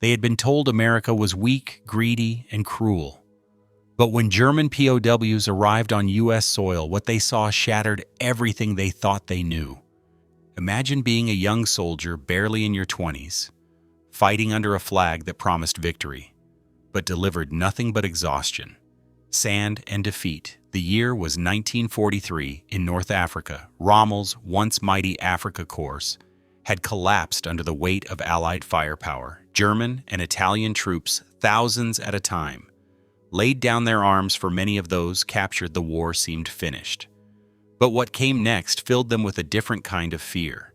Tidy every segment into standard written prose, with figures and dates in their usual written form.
They had been told America was weak, greedy, and cruel. But when German POWs arrived on U.S. soil, what they saw shattered everything they thought they knew. Imagine being a young soldier, barely in your 20s, fighting under a flag that promised victory, but delivered nothing but exhaustion, sand, and defeat. The year was 1943 in North Africa. Rommel's once mighty Afrika Korps had collapsed under the weight of Allied firepower. German and Italian troops, thousands at a time, laid down their arms. For many of those captured, the war seemed finished. But what came next filled them with a different kind of fear.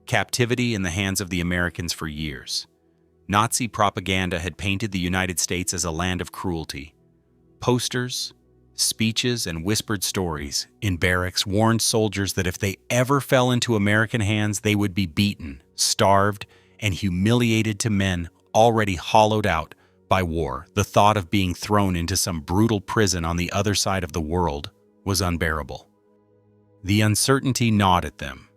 Captivity in the hands of the Americans for years. Nazi propaganda had painted the United States as a land of cruelty. Posters, speeches, and whispered stories in barracks warned soldiers that if they ever fell into American hands, they would be beaten, starved, and humiliated. To men already hollowed out by war, the thought of being thrown into some brutal prison on the other side of the world was unbearable. The uncertainty gnawed at them.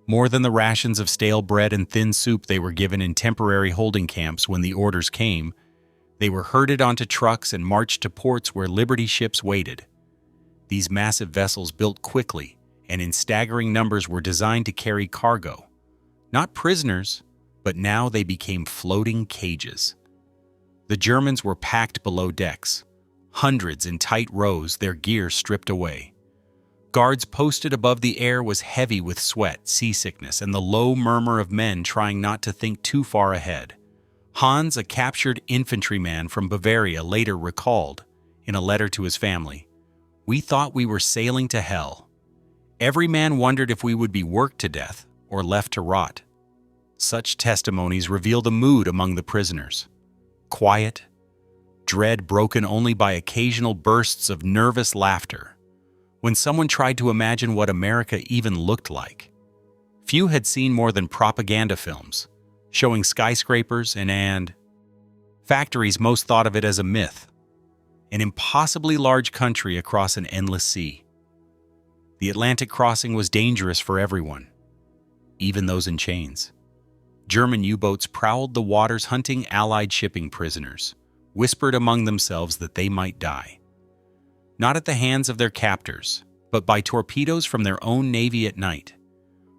More than the rations of stale bread and thin soup they were given in temporary holding camps when the orders came, they were herded onto trucks and marched to ports where Liberty ships waited. These massive vessels, built quickly and in staggering numbers, were designed to carry cargo. Not prisoners, but now they became floating cages. The Germans were packed below decks, hundreds in tight rows, their gear stripped away. Guards posted above. The air was heavy with sweat, seasickness, and the low murmur of men trying not to think too far ahead. Hans, a captured infantryman from Bavaria, later recalled, in a letter to his family, "We thought we were sailing to hell. Every man wondered if we would be worked to death or left to rot." Such testimonies reveal the mood among the prisoners. Quiet, dread broken only by occasional bursts of nervous laughter. When someone tried to imagine what America even looked like, few had seen more than propaganda films, showing skyscrapers and factories. Most thought of it as a myth, an impossibly large country across an endless sea. The Atlantic crossing was dangerous for everyone, even those in chains. German U-boats prowled the waters hunting Allied shipping prisoners, whispered among themselves that they might die. Not at the hands of their captors, but by torpedoes from their own navy at night,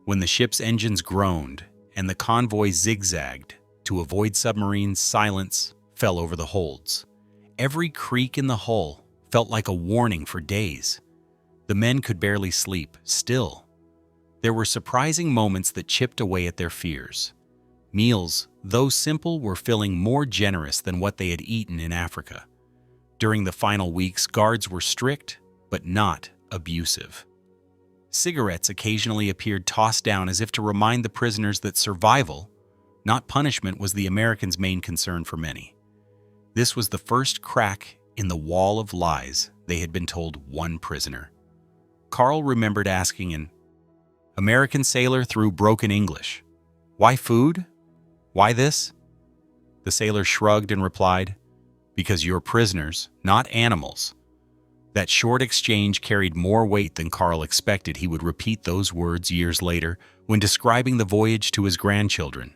when the ship's engines groaned and the convoy zigzagged to avoid submarines. Silence fell over the holds. Every creak in the hull felt like a warning for days. The men could barely sleep. Still, there were surprising moments that chipped away at their fears. Meals, though simple, were feeling more generous than what they had eaten in Africa. During the final weeks, guards were strict, but not abusive. Cigarettes occasionally appeared, tossed down as if to remind the prisoners that survival, not punishment, was the Americans' main concern. For many, this was the first crack in the wall of lies they had been told. One prisoner, Carl, remembered asking an American sailor through broken English, "Why food? Why this?" The sailor shrugged and replied, "Because you're prisoners, not animals." That short exchange carried more weight than Carl expected. He would repeat those words years later when describing the voyage to his grandchildren.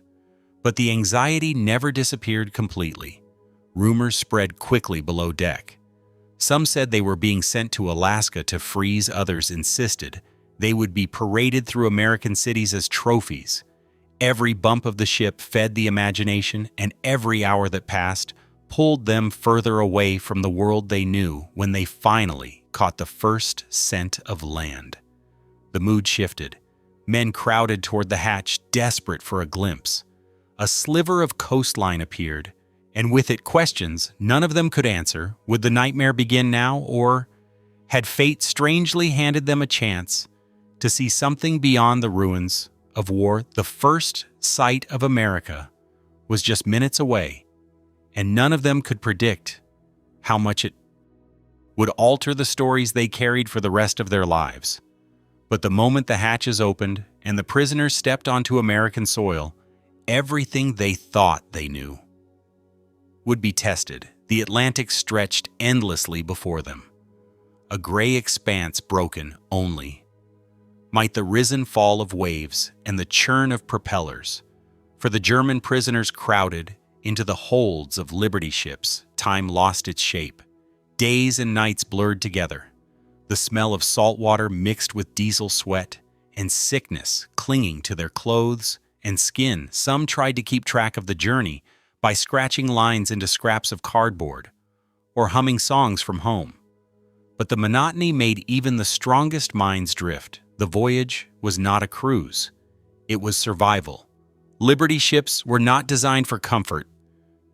But the anxiety never disappeared completely. Rumors spread quickly below deck. Some said they were being sent to Alaska to freeze. Others insisted they would be paraded through American cities as trophies. Every bump of the ship fed the imagination, and every hour that passed pulled them further away from the world they knew. When they finally caught the first scent of land, the mood shifted. Men crowded toward the hatch, desperate for a glimpse. A sliver of coastline appeared, and with it questions none of them could answer. Would the nightmare begin now, or had fate strangely handed them a chance to see something beyond the ruins of war? The first sight of America was just minutes away, and none of them could predict how much it would alter the stories they carried for the rest of their lives. But the moment the hatches opened and the prisoners stepped onto American soil, everything they thought they knew would be tested. The Atlantic stretched endlessly before them, a gray expanse broken only might the risen fall of waves and the churn of propellers. For the German prisoners crowded Into the holds of Liberty ships, time lost its shape. Days and nights blurred together. The smell of salt water mixed with diesel sweat, and sickness clinging to their clothes and skin. Some tried to keep track of the journey by scratching lines into scraps of cardboard or humming songs from home. But the monotony made even the strongest minds drift. The voyage was not a cruise. It was survival. Liberty ships were not designed for comfort,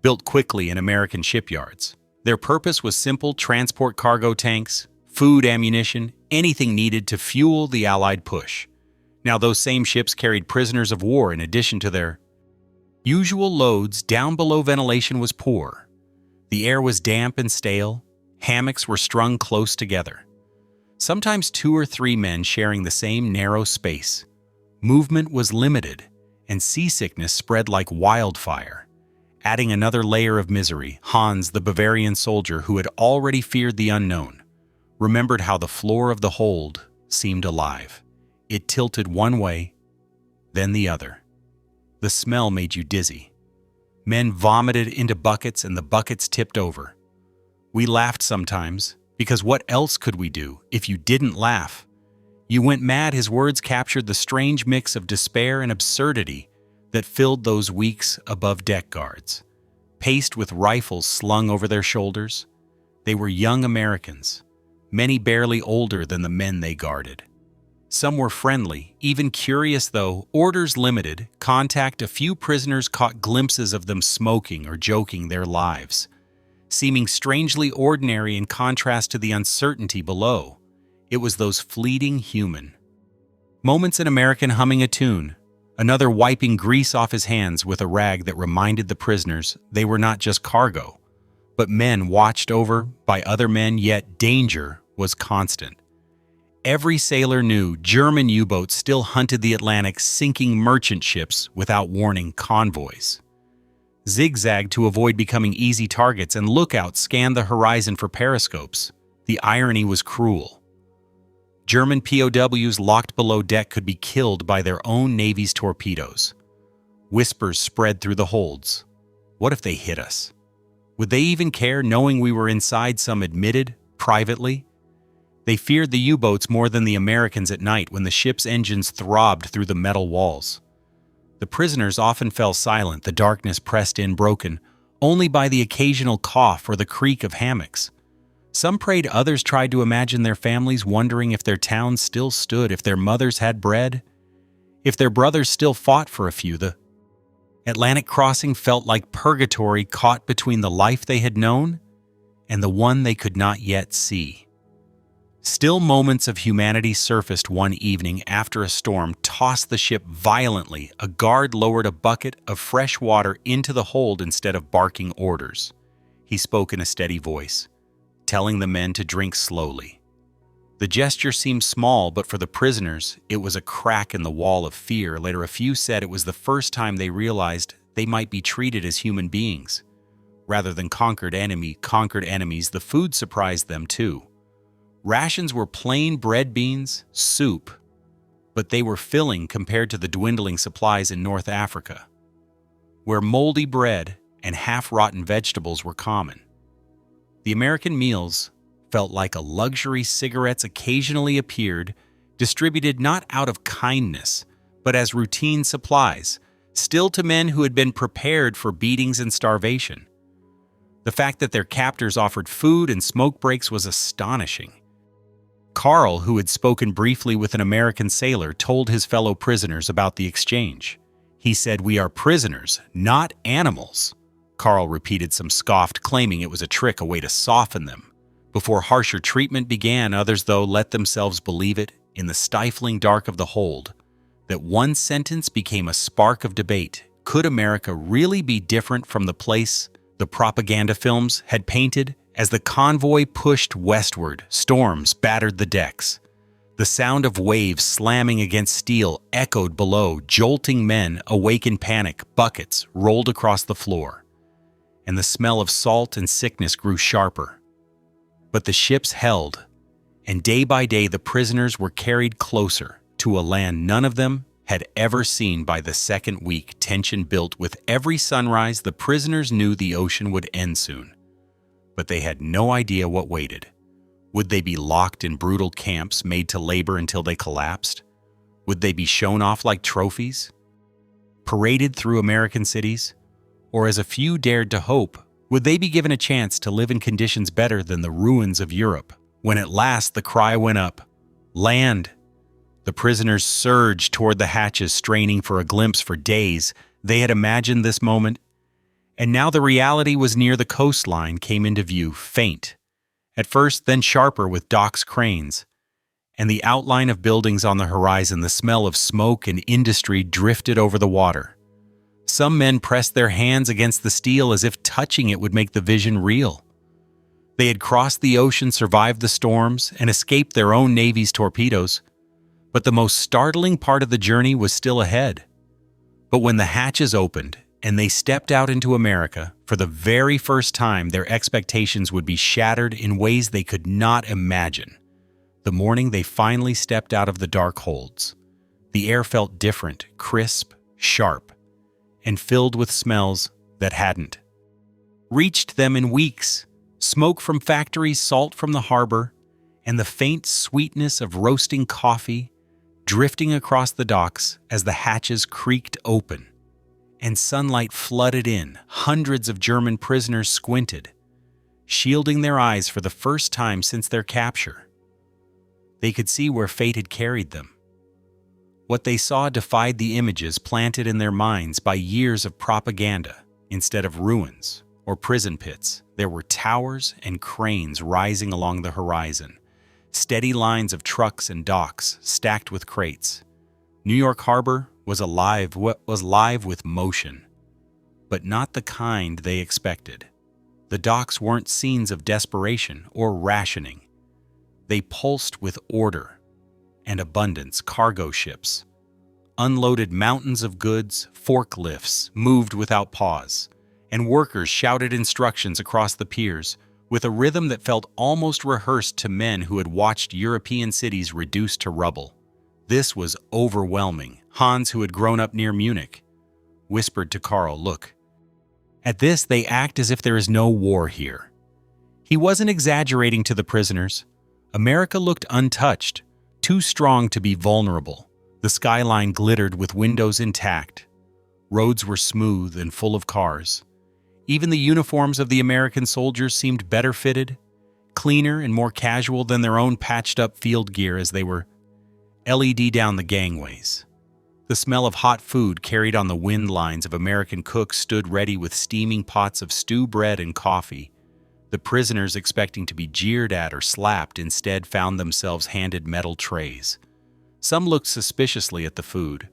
built quickly in American shipyards. Their purpose was simple: transport cargo tanks, food, ammunition, anything needed to fuel the Allied push. Now those same ships carried prisoners of war in addition to their usual loads. Down below, ventilation was poor. The air was damp and stale. Hammocks were strung close together. Sometimes 2 or 3 men sharing the same narrow space. Movement was limited, and seasickness spread like wildfire. Adding another layer of misery, Hans, the Bavarian soldier who had already feared the unknown, remembered how the floor of the hold seemed alive. It tilted one way, then the other. The smell made you dizzy. Men vomited into buckets and the buckets tipped over. We laughed sometimes, because what else could we do if you didn't laugh? You went mad. His words captured the strange mix of despair and absurdity that filled those weeks above deck guards. Paced with rifles slung over their shoulders, they were young Americans, many barely older than the men they guarded. Some were friendly, even curious though, orders limited, contact. A few prisoners caught glimpses of them smoking or joking their lives, seeming strangely ordinary in contrast to the uncertainty below. It was those fleeting human moments: an American humming a tune, another wiping grease off his hands with a rag that reminded the prisoners they were not just cargo, but men watched over by other men, yet danger was constant. Every sailor knew German U-boats still hunted the Atlantic, sinking merchant ships without warning. Convoys zigzagged to avoid becoming easy targets, and lookouts scanned the horizon for periscopes. The irony was cruel. German POWs locked below deck could be killed by their own navy's torpedoes. Whispers spread through the holds. What if they hit us? Would they even care, knowing we were inside? Some admitted, privately, they feared the U-boats more than the Americans at night when the ship's engines throbbed through the metal walls. The prisoners often fell silent. The darkness pressed in, broken only by the occasional cough or the creak of hammocks. Some prayed, others tried to imagine their families, wondering if their towns still stood, if their mothers had bread, if their brothers still fought for a few. The Atlantic crossing felt like purgatory, caught between the life they had known and the one they could not yet see. Still moments of humanity surfaced one evening after a storm tossed the ship violently. A guard lowered a bucket of fresh water into the hold instead of barking orders. He spoke in a steady voice, telling the men to drink slowly. The gesture seemed small, but for the prisoners, it was a crack in the wall of fear. Later, a few said it was the first time they realized they might be treated as human beings, rather than conquered enemies. The food surprised them too. Rations were plain bread, beans, soup, but they were filling compared to the dwindling supplies in North Africa, where moldy bread and half-rotten vegetables were common. The American meals felt like a luxury. Cigarettes occasionally appeared, distributed not out of kindness, but as routine supplies, still to men who had been prepared for beatings and starvation. The fact that their captors offered food and smoke breaks was astonishing. Carl, who had spoken briefly with an American sailor, told his fellow prisoners about the exchange. He said, "We are prisoners, not animals." Carl repeated. Some scoffed, claiming it was a trick, a way to soften them before harsher treatment began. Others, though, let themselves believe it. In the stifling dark of the hold, that one sentence became a spark of debate. Could America really be different from the place the propaganda films had painted? As the convoy pushed westward, storms battered the decks. The sound of waves slamming against steel echoed below. Jolting men awake in panic. Buckets rolled across the floor, and the smell of salt and sickness grew sharper. But the ships held, and day by day the prisoners were carried closer to a land none of them had ever seen. By the second week, tension built. With every sunrise, the prisoners knew the ocean would end soon. But they had no idea what waited. Would they be locked in brutal camps made to labor until they collapsed? Would they be shown off like trophies? Paraded through American cities? Or, as a few dared to hope, would they be given a chance to live in conditions better than the ruins of Europe? When at last the cry went up, "Land!" the prisoners surged toward the hatches, straining for a glimpse. For days they had imagined this moment, and now the reality was near. The coastline came into view, faint at first, then sharper with docks, cranes, and the outline of buildings on the horizon. The smell of smoke and industry drifted over the water. Some men pressed their hands against the steel as if touching it would make the vision real. They had crossed the ocean, survived the storms, and escaped their own navy's torpedoes. But the most startling part of the journey was still ahead. But when the hatches opened and they stepped out into America, for the very first time, their expectations would be shattered in ways they could not imagine. The morning they finally stepped out of the dark holds, the air felt different, crisp, sharp, and filled with smells that hadn't reached them in weeks. Smoke from factories, salt from the harbor, and the faint sweetness of roasting coffee drifting across the docks as the hatches creaked open and sunlight flooded in. Hundreds of German prisoners squinted, shielding their eyes for the first time since their capture. They could see where fate had carried them. What they saw defied the images planted in their minds by years of propaganda. Instead of ruins or prison pits, there were towers and cranes rising along the horizon, steady lines of trucks and docks stacked with crates. New York Harbor was alive with motion, but not the kind they expected. The docks weren't scenes of desperation or rationing. They pulsed with order and abundance. Cargo ships unloaded mountains of goods, forklifts moved without pause, and workers shouted instructions across the piers with a rhythm that felt almost rehearsed to men who had watched European cities reduced to rubble. This was overwhelming. Hans, who had grown up near Munich, whispered to Karl, "Look, at this they act as if there is no war here." He wasn't exaggerating to the prisoners. America looked untouched, too strong to be vulnerable. The skyline glittered with windows intact. Roads were smooth and full of cars. Even the uniforms of the American soldiers seemed better fitted, cleaner and more casual than their own patched-up field gear as they were LED down the gangways. The smell of hot food carried on the wind lines of American cooks stood ready with steaming pots of stew bread and coffee. The prisoners, expecting to be jeered at or slapped, instead found themselves handed metal trays. Some looked suspiciously at the food,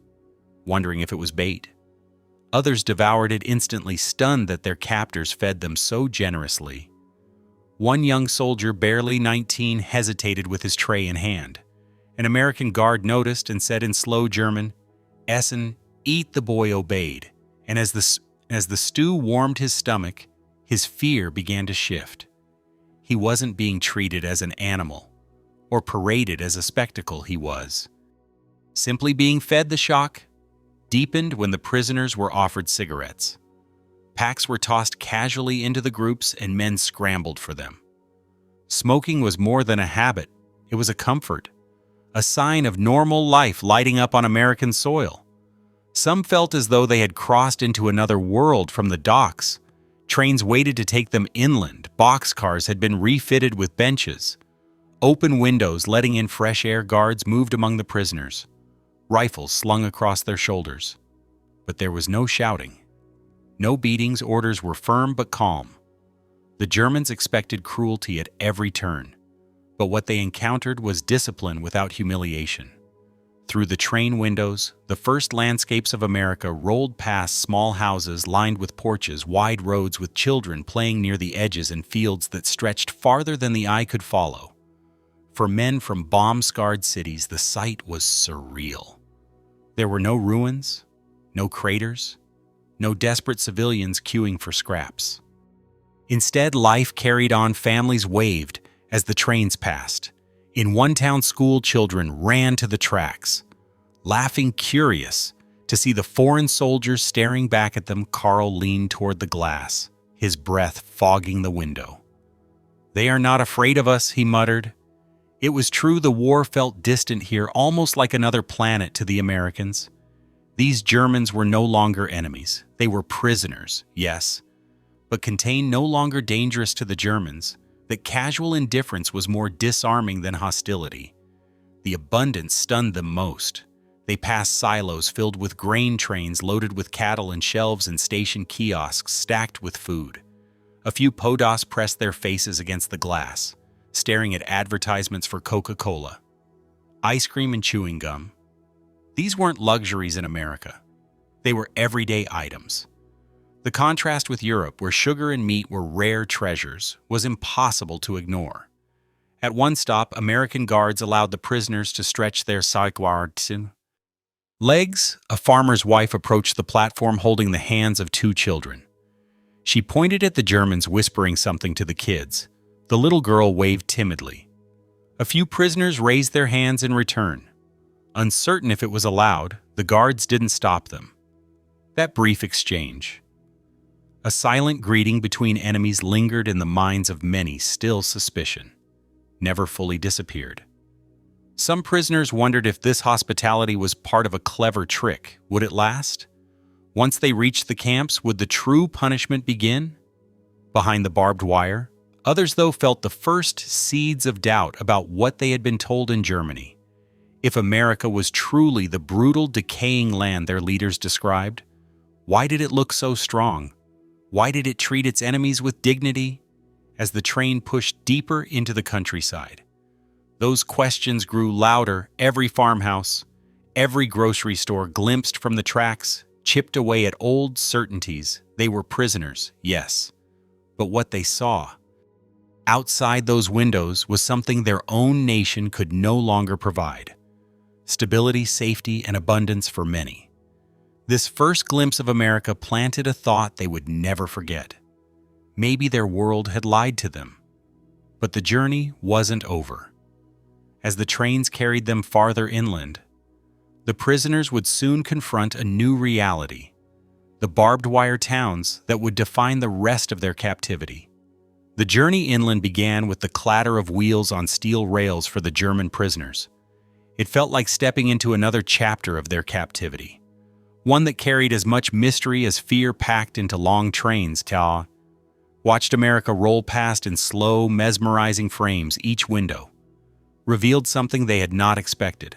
wondering if it was bait. Others devoured it instantly, stunned that their captors fed them so generously. One young soldier, barely 19, hesitated with his tray in hand. An American guard noticed and said in slow German, "Essen, eat." The boy obeyed, and as the stew warmed his stomach, his fear began to shift. He wasn't being treated as an animal or paraded as a spectacle. He was simply being fed. The shock deepened when the prisoners were offered cigarettes. Packs were tossed casually into the groups and men scrambled for them. Smoking was more than a habit, it was a comfort, a sign of normal life lighting up on American soil. Some felt as though they had crossed into another world from the docks. Trains waited to take them inland. Boxcars had been refitted with benches. Open windows letting in fresh air. Guards moved among the prisoners, rifles slung across their shoulders. But there was no shouting, no beatings. Orders were firm but calm. The Germans expected cruelty at every turn, but what they encountered was discipline without humiliation. Through the train windows, the first landscapes of America rolled past: small houses lined with porches, wide roads with children playing near the edges, and fields that stretched farther than the eye could follow. For men from bomb-scarred cities, the sight was surreal. There were no ruins, no craters, no desperate civilians queuing for scraps. Instead, life carried on. Families waved as the trains passed. In one town, school children ran to the tracks. Laughing curious to see the foreign soldiers staring back at them, Carl leaned toward the glass, his breath fogging the window. "They are not afraid of us," he muttered. It was true, the war felt distant here, almost like another planet to the Americans. These Germans were no longer enemies. They were prisoners, yes, but contained no longer dangerous to the Germans. That casual indifference was more disarming than hostility. The abundance stunned them most. They passed silos filled with grain trains loaded with cattle and shelves and station kiosks stacked with food. A few PODOS pressed their faces against the glass, staring at advertisements for Coca-Cola, ice cream, and chewing gum. These weren't luxuries in America. They were everyday items. The contrast with Europe, where sugar and meat were rare treasures, was impossible to ignore. At one stop, American guards allowed the prisoners to stretch their legs. A farmer's wife approached the platform holding the hands of two children. She pointed at the Germans, whispering something to the kids. The little girl waved timidly. A few prisoners raised their hands in return. Uncertain if it was allowed, the guards didn't stop them. That brief exchange, a silent greeting between enemies, lingered in the minds of many. Still, suspicion never fully disappeared. Some prisoners wondered if this hospitality was part of a clever trick. Would it last? Once they reached the camps, would the true punishment begin? Behind the barbed wire, others, though, felt the first seeds of doubt about what they had been told in Germany. If America was truly the brutal, decaying land their leaders described, why did it look so strong? Why did it treat its enemies with dignity? As the train pushed deeper into the countryside, those questions grew louder. Every farmhouse, every grocery store glimpsed from the tracks, chipped away at old certainties. They were prisoners, yes, but what they saw outside those windows was something their own nation could no longer provide: stability, safety, and abundance for many. This first glimpse of America planted a thought they would never forget. Maybe their world had lied to them. But the journey wasn't over. As the trains carried them farther inland, the prisoners would soon confront a new reality: the barbed wire towns that would define the rest of their captivity. The journey inland began with the clatter of wheels on steel rails for the German prisoners. It felt like stepping into another chapter of their captivity, one that carried as much mystery as fear packed into long trains. Ta watched America roll past in slow, mesmerizing frames. Each window revealed something they had not expected.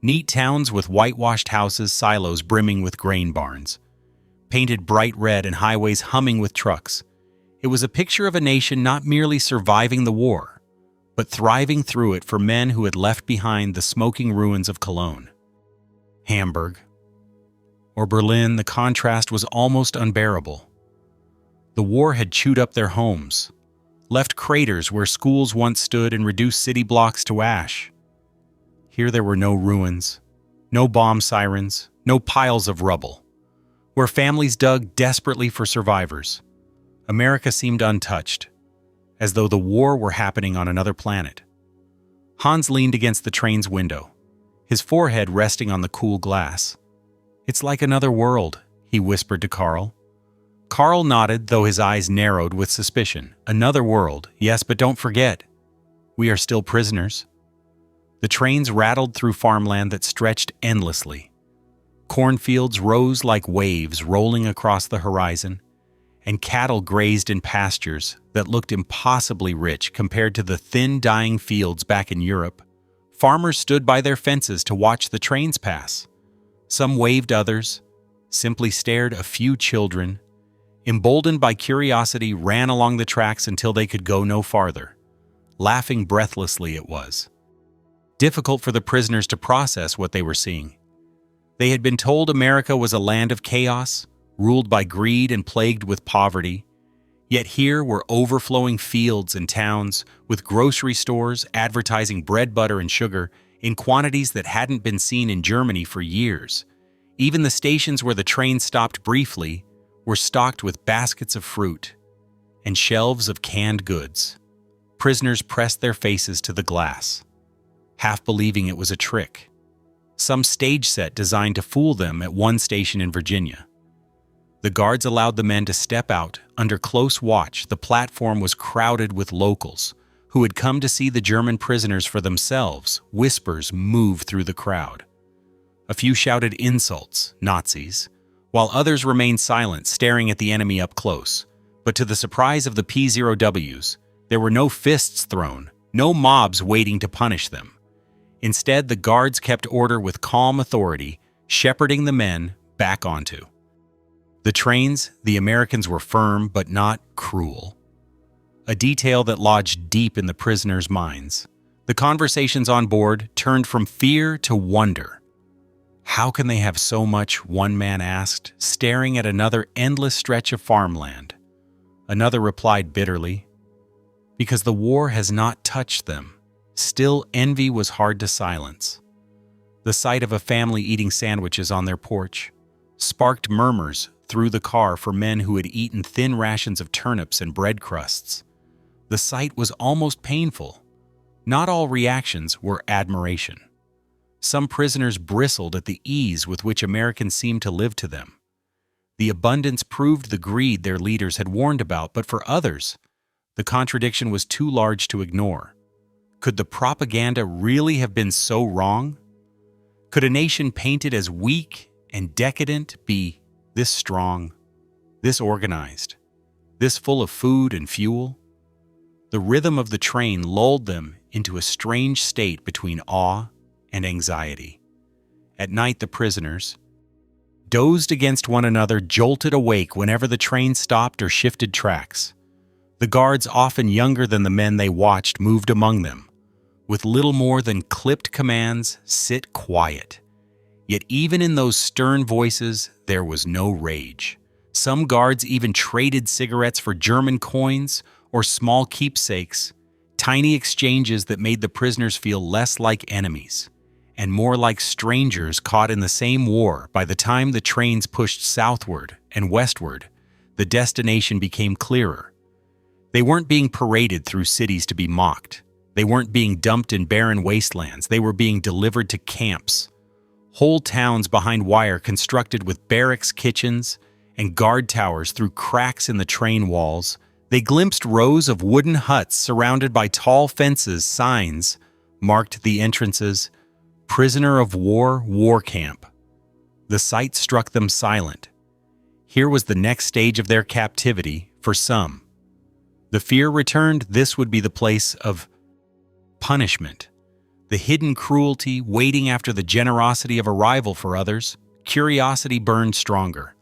Neat towns with whitewashed houses, silos brimming with grain barns, painted bright red, and highways humming with trucks. It was a picture of a nation not merely surviving the war, but thriving through it. For men who had left behind the smoking ruins of Cologne, Hamburg, or Berlin, the contrast was almost unbearable. The war had chewed up their homes, left craters where schools once stood, and reduced city blocks to ash. Here there were no ruins, no bomb sirens, no piles of rubble. Where families dug desperately for survivors, America seemed untouched, as though the war were happening on another planet. Hans leaned against the train's window, his forehead resting on the cool glass. "It's like another world," he whispered to Carl. Carl nodded, though his eyes narrowed with suspicion. "Another world, yes, but don't forget, we are still prisoners." The trains rattled through farmland that stretched endlessly. Cornfields rose like waves rolling across the horizon, and cattle grazed in pastures that looked impossibly rich compared to the thin, dying fields back in Europe. Farmers stood by their fences to watch the trains pass. Some waved, others simply stared. A few children, emboldened by curiosity, ran along the tracks until they could go no farther. Laughing breathlessly, it was difficult for the prisoners to process what they were seeing. They had been told America was a land of chaos, ruled by greed and plagued with poverty. Yet here were overflowing fields and towns, with grocery stores advertising bread, butter, and sugar in quantities that hadn't been seen in Germany for years. Even the stations where the train stopped briefly were stocked with baskets of fruit and shelves of canned goods. Prisoners pressed their faces to the glass, half believing it was a trick. some stage set designed to fool them at one station in Virginia. The guards allowed the men to step out. Under close watch, the platform was crowded with locals who had come to see the German prisoners for themselves. Whispers moved through the crowd. A few shouted insults, Nazis, while others remained silent, staring at the enemy up close. But to the surprise of the P0Ws, there were no fists thrown, no mobs waiting to punish them. Instead, the guards kept order with calm authority, shepherding the men back onto the trains. The Americans were firm but not cruel, a detail that lodged deep in the prisoners' minds. The conversations on board turned from fear to wonder. How can they have so much? One man asked, staring at another endless stretch of farmland. Another replied bitterly, because the war has not touched them. Still, envy was hard to silence. The sight of a family eating sandwiches on their porch sparked murmurs through the car for men who had eaten thin rations of turnips and bread crusts. The sight was almost painful. Not all reactions were admiration. Some prisoners bristled at the ease with which Americans seemed to live to them. The abundance proved the greed their leaders had warned about, but for others, the contradiction was too large to ignore. Could the propaganda really have been so wrong? Could a nation painted as weak and decadent be this strong, this organized, this full of food and fuel? The rhythm of the train lulled them into a strange state between awe and anxiety. At night, the prisoners dozed against one another, jolted awake whenever the train stopped or shifted tracks. The guards, often younger than the men they watched, moved among them with little more than clipped commands: sit quiet. Yet even in those stern voices, there was no rage. Some guards even traded cigarettes for German coins or small keepsakes, tiny exchanges that made the prisoners feel less like enemies and more like strangers caught in the same war. By the time the trains pushed southward and westward, the destination became clearer. They weren't being paraded through cities to be mocked. They weren't being dumped in barren wastelands. They were being delivered to camps. Whole towns behind wire constructed with barracks kitchens and guard towers through cracks in the train walls. They glimpsed rows of wooden huts surrounded by tall fences. Signs marked the entrances: prisoner of war, war camp. The sight struck them silent. Here was the next stage of their captivity for some. The fear returned. This would be the place of punishment, the hidden cruelty waiting after the generosity of arrival. For others, curiosity burned stronger.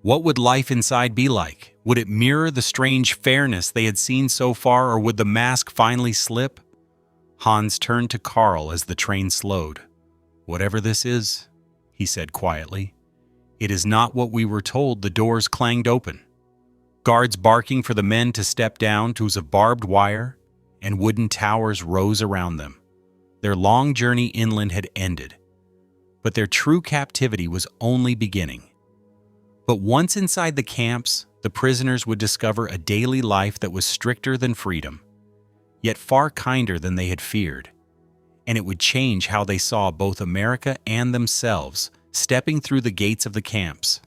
What would life inside be like? Would it mirror the strange fairness they had seen so far, or would the mask finally slip? Hans turned to Karl as the train slowed. "Whatever this is," he said quietly, "it is not what we were told." The doors clanged open. Guards barking for the men to step down. Twos of barbed wire and wooden towers rose around them. Their long journey inland had ended, but their true captivity was only beginning. But once inside the camps, the prisoners would discover a daily life that was stricter than freedom, yet far kinder than they had feared. And it would change how they saw both America and themselves stepping through the gates of the camps.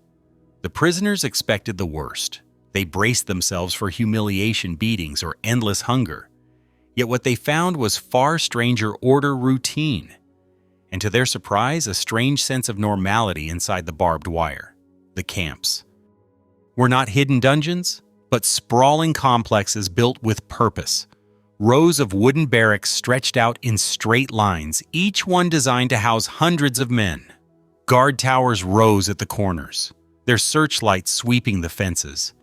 The prisoners expected the worst. They braced themselves for humiliation, beatings, or endless hunger. Yet what they found was far stranger: order, routine, and to their surprise, a strange sense of normality inside the barbed wire. The camps were not hidden dungeons, but sprawling complexes built with purpose. Rows of wooden barracks stretched out in straight lines, each one designed to house hundreds of men. Guard towers rose at the corners, their searchlights sweeping the fences.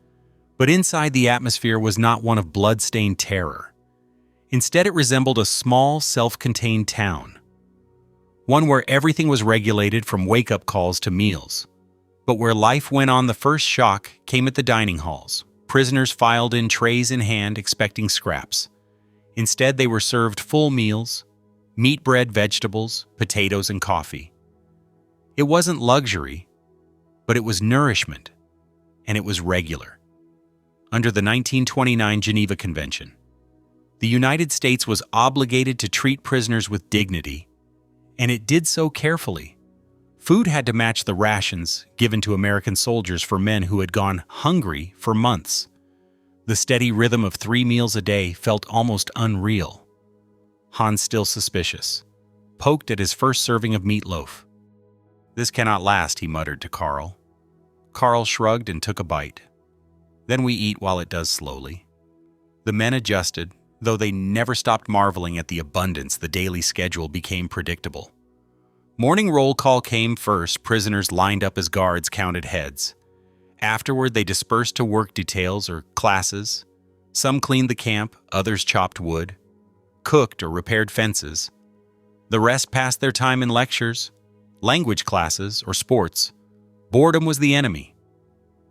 But inside, the atmosphere was not one of blood-stained terror. Instead, it resembled a small, self-contained town, one where everything was regulated from wake-up calls to meals, but where life went on. The first shock came at the dining halls. Prisoners filed in, trays in hand, expecting scraps. Instead, they were served full meals: meat, bread, vegetables, potatoes, and coffee. It wasn't luxury, but it was nourishment, and it was regular. Under the 1929 Geneva Convention, the United States was obligated to treat prisoners with dignity and it did so carefully. Food had to match the rations given to American soldiers for men who had gone hungry for months. The steady rhythm of 3 meals a day felt almost unreal. Hans, still suspicious, poked at his first serving of meatloaf. "This cannot last," he muttered to Carl. Carl shrugged and took a bite. "Then we eat while it does slowly." The men adjusted, though they never stopped marveling at the abundance. The daily schedule became predictable. Morning roll call came first. Prisoners lined up as guards counted heads. Afterward, they dispersed to work details or classes. Some cleaned the camp, others chopped wood, cooked or repaired fences. The rest passed their time in lectures, language classes, or sports. Boredom was the enemy,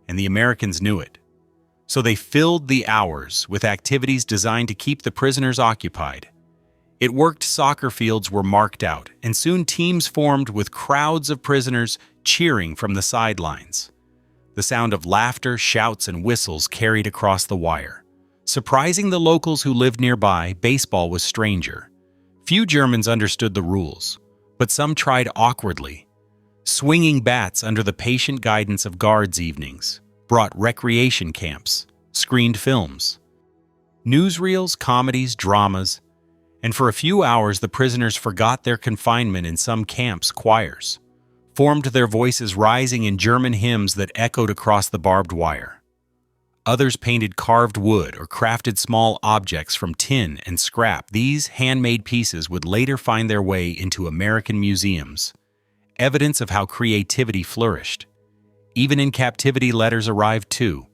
and the Americans knew it. So they filled the hours with activities designed to keep the prisoners occupied. It worked. Soccer fields were marked out, and soon teams formed with crowds of prisoners cheering from the sidelines. The sound of laughter, shouts, and whistles carried across the wire. Surprising the locals who lived nearby, baseball was stranger. Few Germans understood the rules, but some tried awkwardly. Swinging bats under the patient guidance of guards evenings brought recreation camps, screened films, newsreels, comedies, dramas, and for a few hours the prisoners forgot their confinement. In some camps, choirs formed, their voices rising in German hymns that echoed across the barbed wire. Others painted carved wood or crafted small objects from tin and scrap. These handmade pieces would later find their way into American museums, evidence of how creativity flourished. Even in captivity, letters arrived too.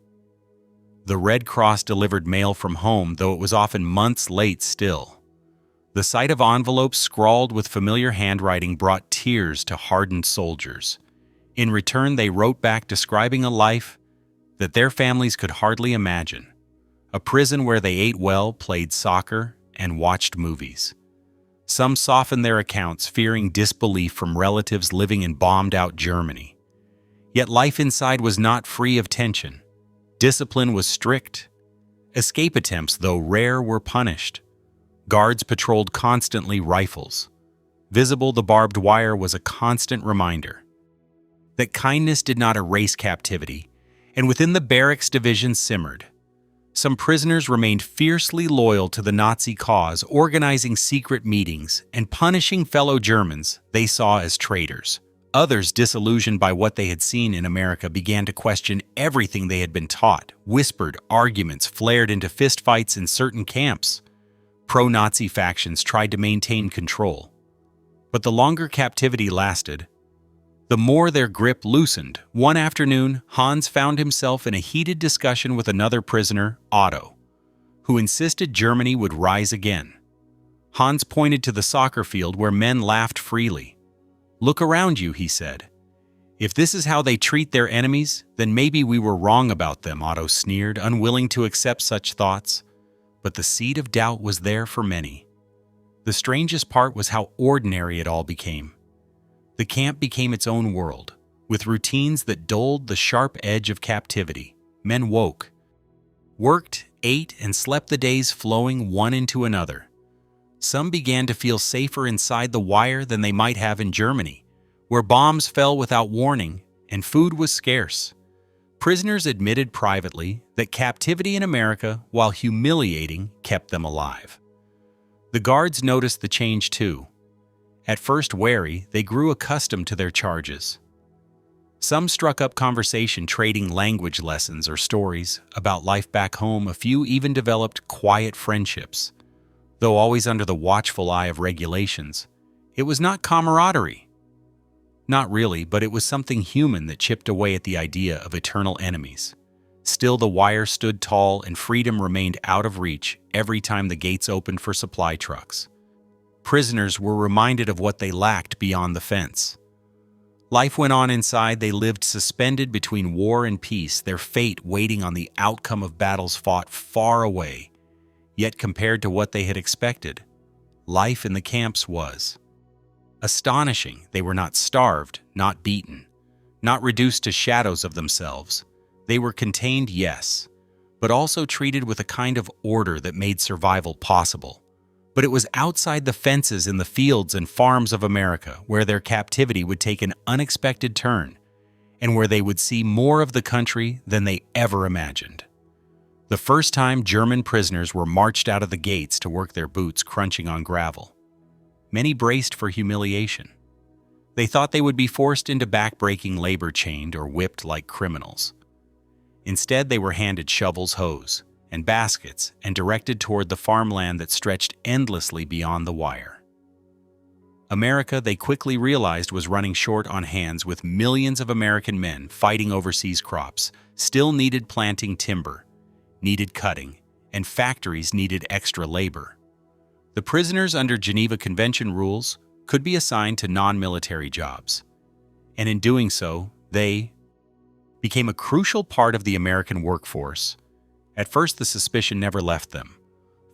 The Red Cross delivered mail from home, though it was often months late still. The sight of envelopes scrawled with familiar handwriting brought tears to hardened soldiers. In return, they wrote back describing a life that their families could hardly imagine. A prison where they ate well, played soccer, and watched movies. Some softened their accounts, fearing disbelief from relatives living in bombed-out Germany. Yet life inside was not free of tension. Discipline was strict. Escape attempts, though rare, were punished. Guards patrolled constantly, rifles visible. The barbed wire was a constant reminder that kindness did not erase captivity, and within the barracks divisions simmered. Some prisoners remained fiercely loyal to the Nazi cause, organizing secret meetings and punishing fellow Germans they saw as traitors. Others, disillusioned by what they had seen in America, began to question everything they had been taught. Whispered arguments flared into fistfights in certain camps. Pro-Nazi factions tried to maintain control. But the longer captivity lasted, the more their grip loosened. One afternoon, Hans found himself in a heated discussion with another prisoner, Otto, who insisted Germany would rise again. Hans pointed to the soccer field where men laughed freely. "Look around you," he said. "If this is how they treat their enemies, then maybe we were wrong about them," Otto sneered, unwilling to accept such thoughts. But the seed of doubt was there for many. The strangest part was how ordinary it all became. The camp became its own world, with routines that dulled the sharp edge of captivity. Men woke, worked, ate, and slept, the days flowing one into another. Some began to feel safer inside the wire than they might have in Germany, where bombs fell without warning and food was scarce. Prisoners admitted privately that captivity in America, while humiliating, kept them alive. The guards noticed the change too. At first wary, they grew accustomed to their charges. Some struck up conversation, trading language lessons or stories about life back home. A few even developed quiet friendships. Though always under the watchful eye of regulations, it was not camaraderie. Not really, but it was something human that chipped away at the idea of eternal enemies. Still, the wire stood tall and freedom remained out of reach every time the gates opened for supply trucks. Prisoners were reminded of what they lacked beyond the fence. Life went on inside. They lived suspended between war and peace, their fate waiting on the outcome of battles fought far away. Yet compared to what they had expected, life in the camps was astonishing. They were not starved, not beaten, not reduced to shadows of themselves. They were contained, yes, but also treated with a kind of order that made survival possible. But it was outside the fences in the fields and farms of America where their captivity would take an unexpected turn, and where they would see more of the country than they ever imagined. The first time German prisoners were marched out of the gates to work their boots crunching on gravel, many braced for humiliation. They thought they would be forced into back-breaking labor, chained or whipped like criminals. Instead, they were handed shovels, hoes, and baskets and directed toward the farmland that stretched endlessly beyond the wire. America, they quickly realized, was running short on hands, with millions of American men fighting overseas crops, still needed planting timber, needed cutting, and factories needed extra labor. The prisoners under Geneva Convention rules could be assigned to non-military jobs, and in doing so, they became a crucial part of the American workforce. At first, the suspicion never left them.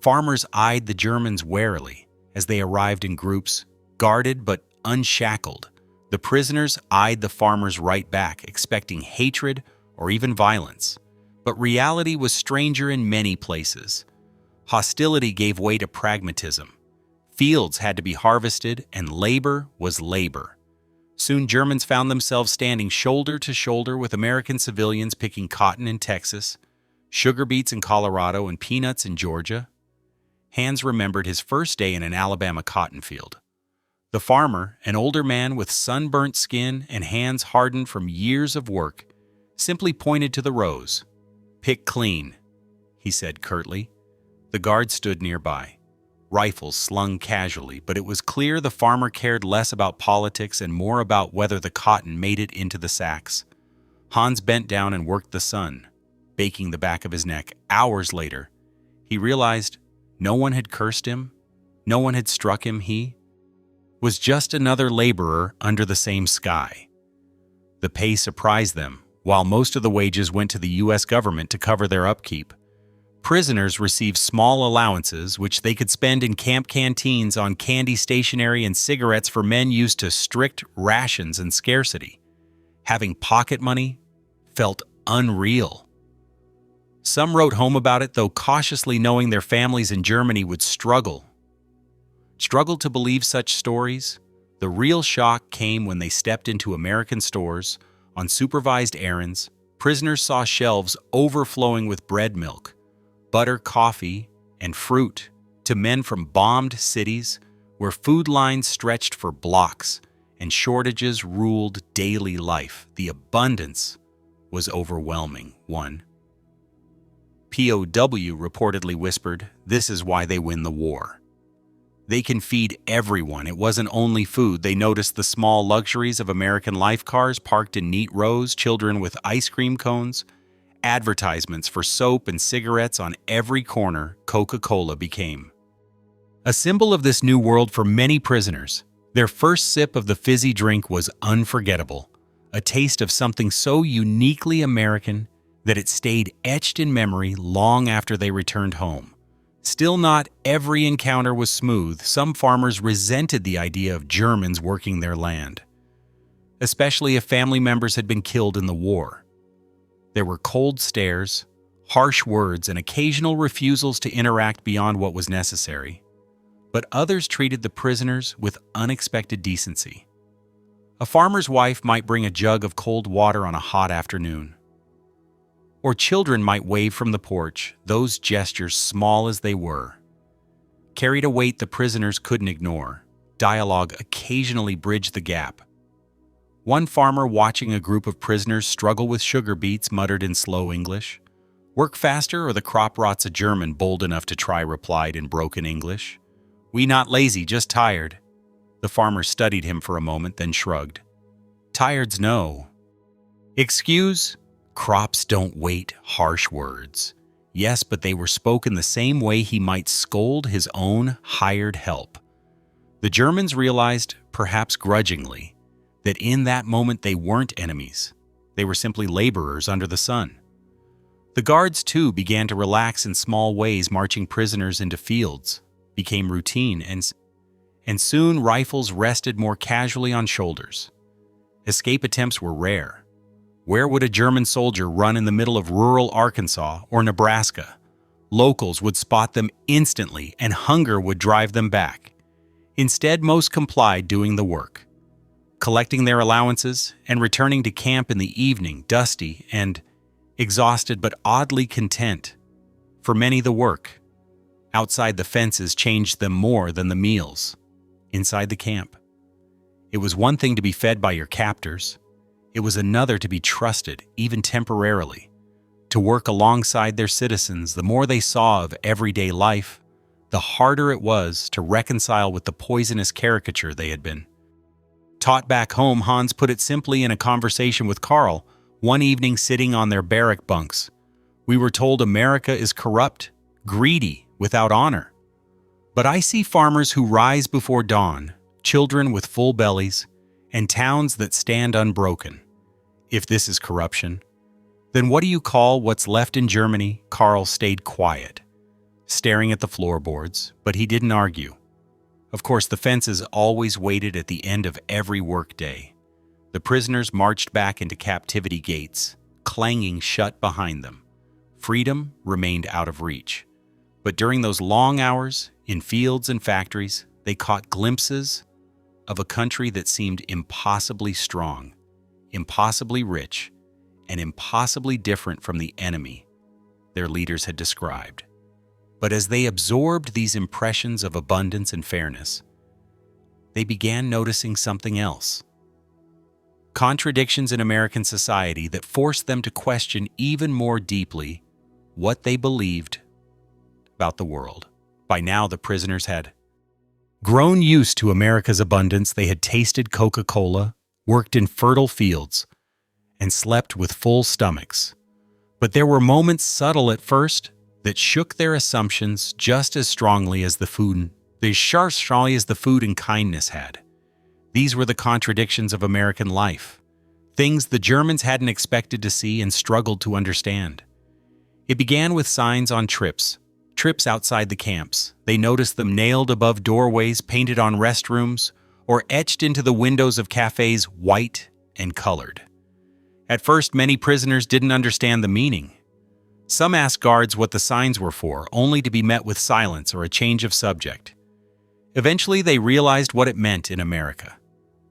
Farmers eyed the Germans warily as they arrived in groups, guarded but unshackled. The prisoners eyed the farmers right back, expecting hatred or even violence. But reality was stranger in many places. Hostility gave way to pragmatism. Fields had to be harvested, and labor was labor. Soon Germans found themselves standing shoulder to shoulder with American civilians picking cotton in Texas, sugar beets in Colorado, and peanuts in Georgia. Hans remembered his first day in an Alabama cotton field. The farmer, an older man with sunburnt skin and hands hardened from years of work, simply pointed to the rows. "Pick clean," he said curtly. The guard stood nearby, rifles slung casually, but it was clear the farmer cared less about politics and more about whether the cotton made it into the sacks. Hans bent down and worked the sun, baking the back of his neck. Hours later, he realized no one had cursed him, no one had struck him. He was just another laborer under the same sky. The pay surprised them. While most of the wages went to the U.S. government to cover their upkeep, prisoners received small allowances which they could spend in camp canteens on candy, stationery, and cigarettes for men used to strict rations and scarcity. Having pocket money felt unreal. Some wrote home about it, though cautiously, knowing their families in Germany would struggle to believe such stories. The real shock came when they stepped into American stores on supervised errands. Prisoners saw shelves overflowing with bread, milk, butter, coffee, and fruit. To men from bombed cities, where food lines stretched for blocks and shortages ruled daily life, the abundance was overwhelming. One POW reportedly whispered, "This is why they win the war. They can feed everyone." It wasn't only food. They noticed the small luxuries of American life cars parked in neat rows, children with ice cream cones, advertisements for soap and cigarettes on every corner. Coca-Cola became a symbol of this new world for many prisoners. Their first sip of the fizzy drink was unforgettable, a taste of something so uniquely American that it stayed etched in memory long after they returned home. Still, not every encounter was smooth. Some farmers resented the idea of Germans working their land, especially if family members had been killed in the war. There were cold stares, harsh words, and occasional refusals to interact beyond what was necessary. But others treated the prisoners with unexpected decency. A farmer's wife might bring a jug of cold water on a hot afternoon, or children might wave from the porch. Those gestures, small as they were, carried a weight the prisoners couldn't ignore. Dialogue occasionally bridged the gap. One farmer, watching a group of prisoners struggle with sugar beets, muttered in slow English, "Work faster or the crop rots." A German, bold enough to try, replied in broken English, "We not lazy, just tired." The farmer studied him for a moment, then shrugged. "Tired's no excuse. Crops don't wait." Harsh words. Yes, but they were spoken the same way he might scold his own hired help. The Germans realized, perhaps grudgingly, that in that moment they weren't enemies. They were simply laborers under the sun. The guards, too, began to relax in small ways. Marching prisoners into fields became routine, and soon rifles rested more casually on shoulders. Escape attempts were rare. Where would a German soldier run in the middle of rural Arkansas or Nebraska? Locals would spot them instantly, and hunger would drive them back. Instead, most complied, doing the work, collecting their allowances and returning to camp in the evening, dusty and exhausted but oddly content. For many, the work outside the fences changed them more than the meals inside the camp. It was one thing to be fed by your captors. It was another to be trusted, even temporarily, to work alongside their citizens. The more they saw of everyday life, the harder it was to reconcile with the poisonous caricature they had been taught back home. Hans put it simply in a conversation with Carl one evening sitting on their barrack bunks. We were told America is corrupt, greedy, without honor. But I see farmers who rise before dawn, children with full bellies, and towns that stand unbroken. If this is corruption, then what do you call what's left in Germany? Carl stayed quiet, staring at the floorboards, but he didn't argue. Of course, the fences always waited at the end of every workday. The prisoners marched back into captivity gates, clanging shut behind them. Freedom remained out of reach. But during those long hours, in fields and factories, they caught glimpses of a country that seemed impossibly strong, impossibly rich, and impossibly different from the enemy their leaders had described. But as they absorbed these impressions of abundance and fairness, they began noticing something else. Contradictions in American society that forced them to question even more deeply what they believed about the world. By now, the prisoners had grown used to America's abundance. They had tasted Coca-Cola, worked in fertile fields, and slept with full stomachs. But there were moments, subtle at first, that shook their assumptions just as strongly as the food and kindness had. These were the contradictions of American life, things the Germans hadn't expected to see and struggled to understand. It began with signs on trips outside the camps. They noticed them nailed above doorways, painted on restrooms, or etched into the windows of cafes, white and colored. At first, many prisoners didn't understand the meaning. Some asked guards what the signs were for, only to be met with silence or a change of subject. Eventually, they realized what it meant in America.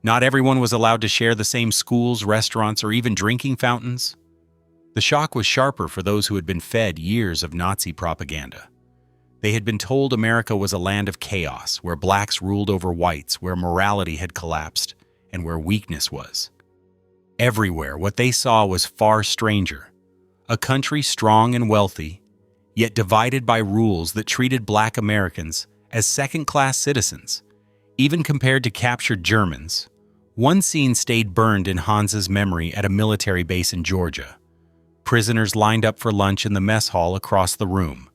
Not everyone was allowed to share the same schools, restaurants, or even drinking fountains. The shock was sharper for those who had been fed years of Nazi propaganda. They had been told America was a land of chaos, where blacks ruled over whites, where morality had collapsed, and where weakness was. Everywhere, what they saw was far stranger. A country strong and wealthy, yet divided by rules that treated black Americans as second-class citizens, even compared to captured Germans. One scene stayed burned in Hans's memory at a military base in Georgia. Prisoners lined up for lunch in the mess hall across the room.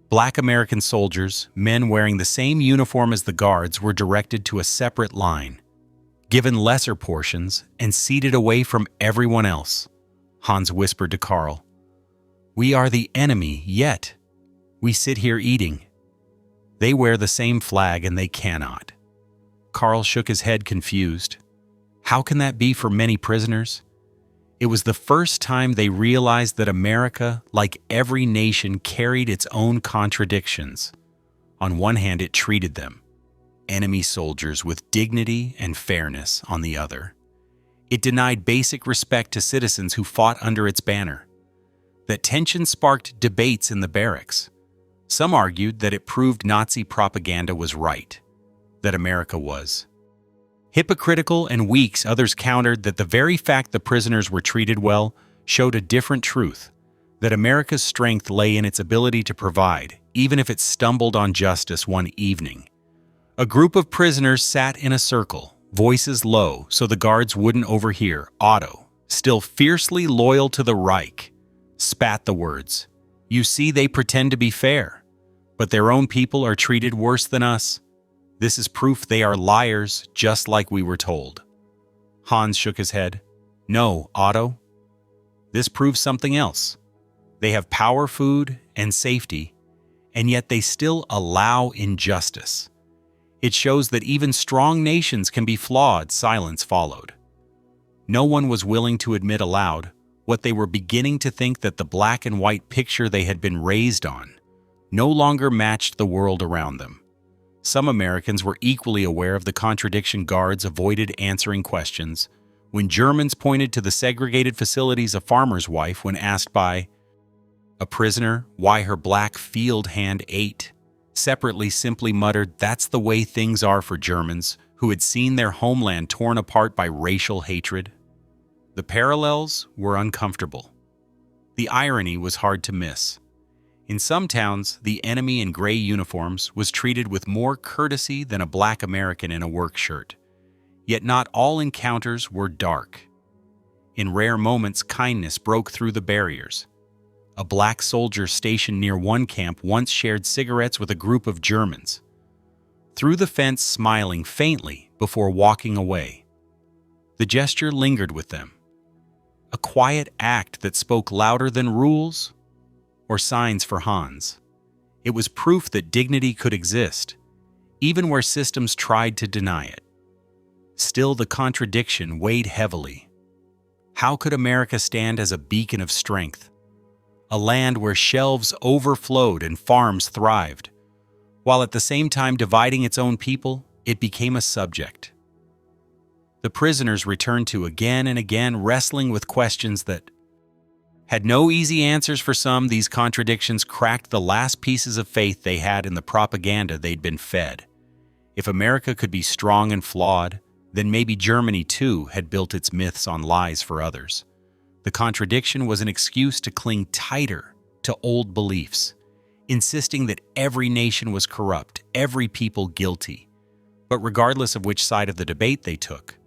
Black American soldiers, men wearing the same uniform as the guards, were directed to a separate line, given lesser portions, and seated away from everyone else. Hans whispered to Carl, "We are the enemy, yet we sit here eating. They wear the same flag and they cannot." Carl shook his head, confused. How can that be for many prisoners? It was the first time they realized that America, like every nation, carried its own contradictions. On one hand, it treated them, enemy soldiers, with dignity and fairness. On the other, it denied basic respect to citizens who fought under its banner. That tension sparked debates in the barracks. Some argued that it proved Nazi propaganda was right, that America was hypocritical and weak. Others countered that the very fact the prisoners were treated well showed a different truth, that America's strength lay in its ability to provide, even if it stumbled on justice. One evening, a group of prisoners sat in a circle, voices low so the guards wouldn't overhear. Otto, still fiercely loyal to the Reich, spat the words, "You see, they pretend to be fair, but their own people are treated worse than us. This is proof they are liars, just like we were told." Hans shook his head. "No, Otto. This proves something else. They have power, food, and safety, and yet they still allow injustice. It shows that even strong nations can be flawed." Silence followed. No one was willing to admit aloud what they were beginning to think, that the black and white picture they had been raised on no longer matched the world around them. Some Americans were equally aware of the contradiction. Guards avoided answering questions when Germans pointed to the segregated facilities. A farmer's wife, when asked by a prisoner why her black field hand ate, separately simply muttered, "That's the way things are for Germans who had seen their homeland torn apart by racial hatred." The parallels were uncomfortable. The irony was hard to miss. In some towns, the enemy in gray uniforms was treated with more courtesy than a black American in a work shirt. Yet not all encounters were dark. In rare moments, kindness broke through the barriers. A black soldier stationed near one camp once shared cigarettes with a group of Germans, through the fence smiling faintly before walking away. The gesture lingered with them, a quiet act that spoke louder than rules or signs. For Hans, it was proof that dignity could exist, even where systems tried to deny it. Still, the contradiction weighed heavily. How could America stand as a beacon of strength, a land where shelves overflowed and farms thrived, while at the same time dividing its own people? It became a subject the prisoners returned to again and again, wrestling with questions that had no easy answers. For some, these contradictions cracked the last pieces of faith they had in the propaganda they'd been fed. If America could be strong and flawed, then maybe Germany too had built its myths on lies for others. The contradiction was an excuse to cling tighter to old beliefs, insisting that every nation was corrupt, every people guilty. But regardless of which side of the debate they took,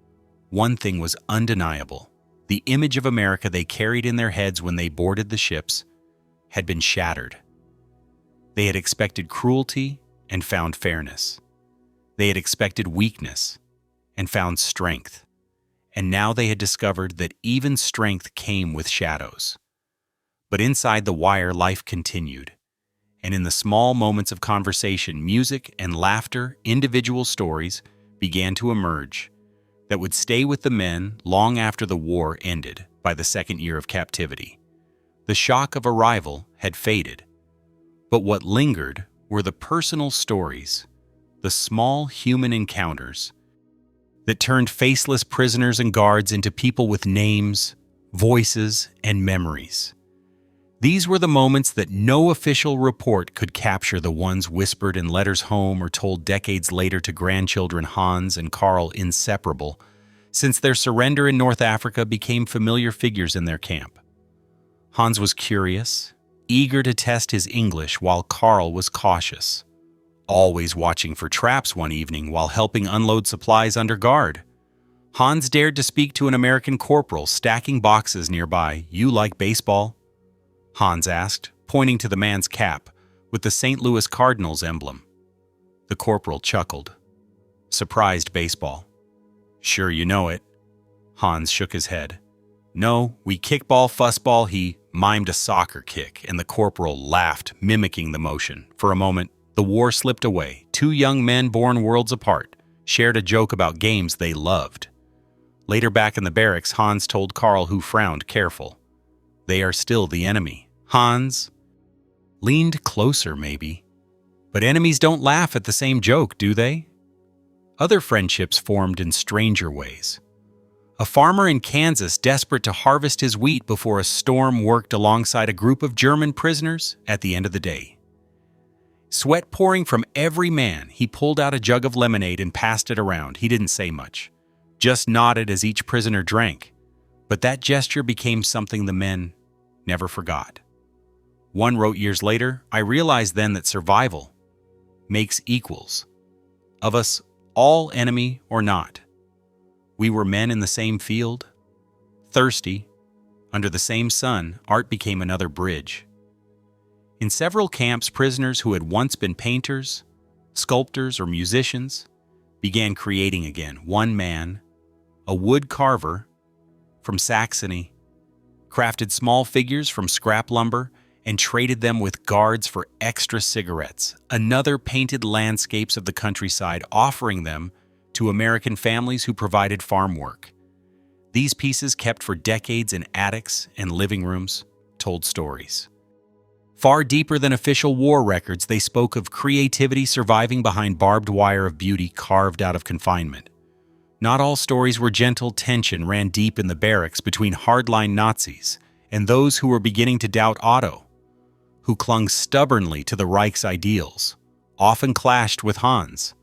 one thing was undeniable. The image of America they carried in their heads when they boarded the ships had been shattered. They had expected cruelty and found fairness. They had expected weakness and found strength. And now they had discovered that even strength came with shadows. But inside the wire, life continued. And in the small moments of conversation, music and laughter, individual stories began to emerge that would stay with the men long after the war ended by the second year of captivity. The shock of arrival had faded, but what lingered were the personal stories, the small human encounters that turned faceless prisoners and guards into people with names, voices, and memories. These were the moments that no official report could capture, the ones whispered in letters home or told decades later to grandchildren. Hans and Karl, inseparable since their surrender in North Africa, became familiar figures in their camp. Hans was curious, eager to test his English, while Karl was cautious, always watching for traps. One evening, while helping unload supplies under guard, Hans dared to speak to an American corporal stacking boxes nearby. "You like baseball?" Hans asked, pointing to the man's cap with the St. Louis Cardinals emblem. The corporal chuckled. "Surprised baseball. Sure you know it." Hans shook his head. "No, we kickball, fussball." He mimed a soccer kick, and the corporal laughed, mimicking the motion. For a moment, the war slipped away. Two young men born worlds apart shared a joke about games they loved. Later, back in the barracks, Hans told Karl, who frowned, "Careful. They are still the enemy." Hans leaned closer, maybe. "But enemies don't laugh at the same joke, do they?" Other friendships formed in stranger ways. A farmer in Kansas, desperate to harvest his wheat before a storm, worked alongside a group of German prisoners at the end of the day. Sweat pouring from every man, he pulled out a jug of lemonade and passed it around. He didn't say much, just nodded as each prisoner drank. But that gesture became something the men never forgot. One wrote years later, "I realized then that survival makes equals. Of us all, enemy or not. We were men in the same field, thirsty, under the same sun. Art became another bridge." In several camps, prisoners who had once been painters, sculptors, or musicians began creating again. One man, a wood carver from Saxony, crafted small figures from scrap lumber and traded them with guards for extra cigarettes. Another painted landscapes of the countryside, offering them to American families who provided farm work. These pieces, kept for decades in attics and living rooms, told stories. Far deeper than official war records, they spoke of creativity surviving behind barbed wire of beauty carved out of confinement. Not all stories were gentle. Tension ran deep in the barracks between hardline Nazis and those who were beginning to doubt Otto, who clung stubbornly to the Reich's ideals, often clashed with Hans.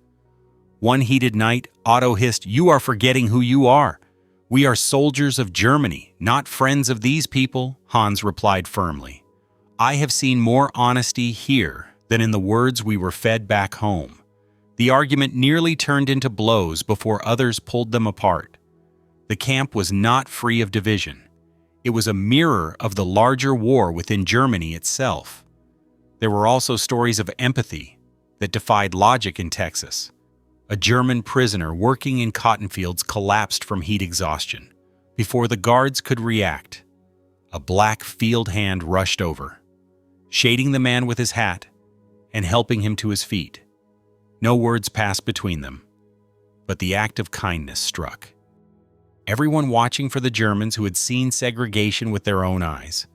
One heated night, Otto hissed, "You are forgetting who you are. We are soldiers of Germany, not friends of these people," Hans replied firmly. "I have seen more honesty here than in the words we were fed back home." The argument nearly turned into blows before others pulled them apart. The camp was not free of division. It was a mirror of the larger war within Germany itself. There were also stories of empathy that defied logic in Texas. A German prisoner working in cotton fields collapsed from heat exhaustion. Before the guards could react, a black field hand rushed over, shading the man with his hat and helping him to his feet. No words passed between them, but the act of kindness struck. Everyone watching for the Germans who had seen segregation with their own eyes.